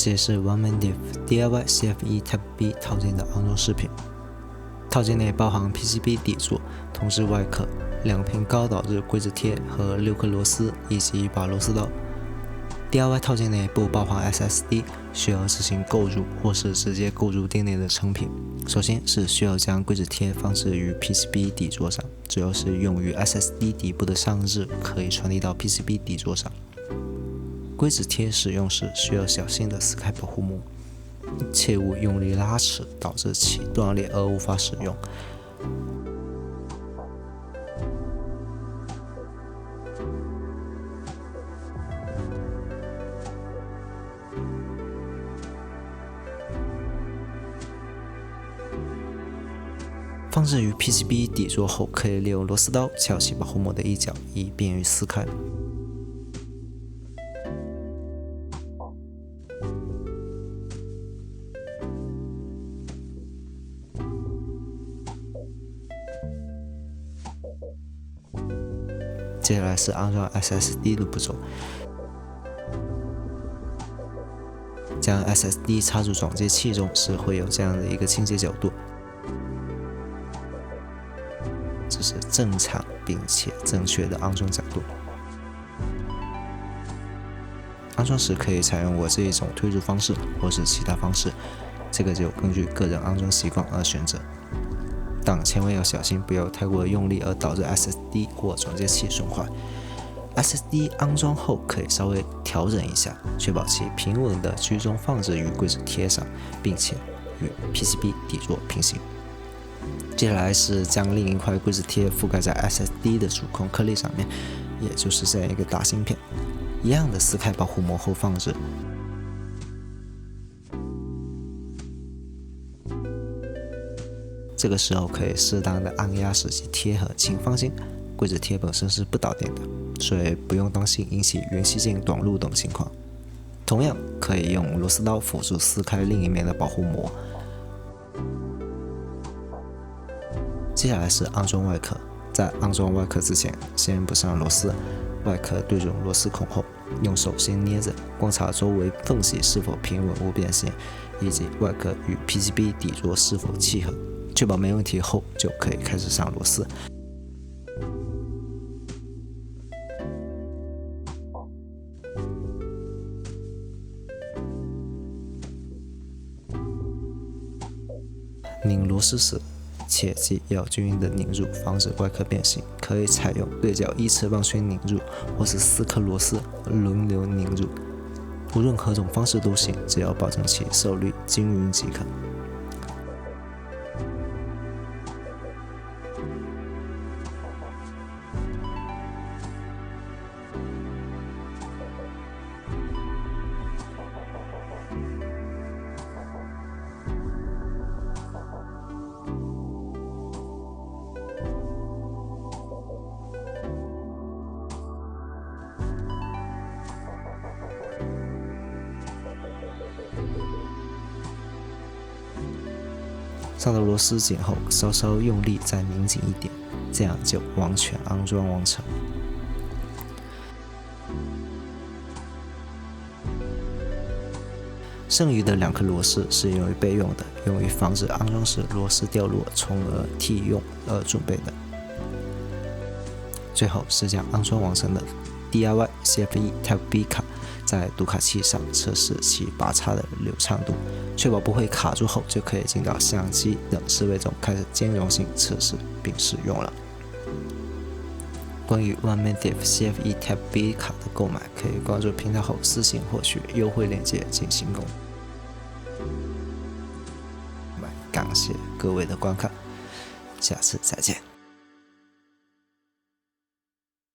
这是 OneManDiff DIY CFE Type B 套件的安装视频。套件内包含 PCB 底座、铜制外壳、2片高导热硅脂贴和6颗螺丝以及一把螺丝刀。DIY 套件内不包含 SSD， 需要自行购入或是直接购入店内的成品。首先是需要将硅脂贴放置于 PCB 底座上，主要是用于 SSD 底部的散热可以传递到 PCB 底座上。硅脂贴使用时需要小心地撕开保护膜，切勿用力拉扯，导致其断裂而无法使用。放置于 PCB 底座后，可以利用螺丝刀撬起保护膜的一角，以便于撕开。接下来是安装 SSD 的步骤，将 SSD 插入转接器中时会有这样的一个倾斜角度，这是正常并且正确的安装角度。安装时可以采用我这一种推入方式或是其他方式，这个就根据个人安装习惯而选择。但千万要小心，不要太过用力而导致 SSD 或转接器损坏。SSD 安装后可以稍微调整一下，确保其平稳的居中放置于硅脂贴上，并且与 PCB 底座平行。接下来是将另一块硅脂贴覆盖在 SSD 的主控颗粒上面，也就是这样一个大芯片，一样的撕开保护膜后放置。这个时候可以适当的按压实际贴合，请放心，硅脂贴本身是不导电的，所以不用担心引起元器件短路等情况。同样可以用螺丝刀辅助撕开另一面的保护膜。接下来是安装外壳，在安装外壳之前，先不上螺丝，外壳对准螺丝孔后，用手先捏着，观察周围缝隙是否平稳无变形，以及外壳与 PCB 底座是否契合，确保没问题后就可以开始上螺丝。拧螺丝时，切记要均匀的拧入，防止外壳变形。可以采用对角依次棒旋拧入，或是4颗螺丝轮流拧入，无论何种方式都行，只要保证其受力均匀即可。上到螺丝紧后，稍稍用力再拧紧一点，这样就完全安装完成。剩余的2颗螺丝是用于备用的，用于防止安装时螺丝掉落，从而替用而准备的。最后是将安装完成的 DIY CFE Type B 卡在读卡器上测试其拔插的流畅度，确保不会卡住后，就可以进到相机等设备中开始兼容性测试并使用了。关于 OneManDiff CFE Type B 卡的购买，可以关注平台后私信获取优惠链接进行购买。感谢各位的观看，下次再见。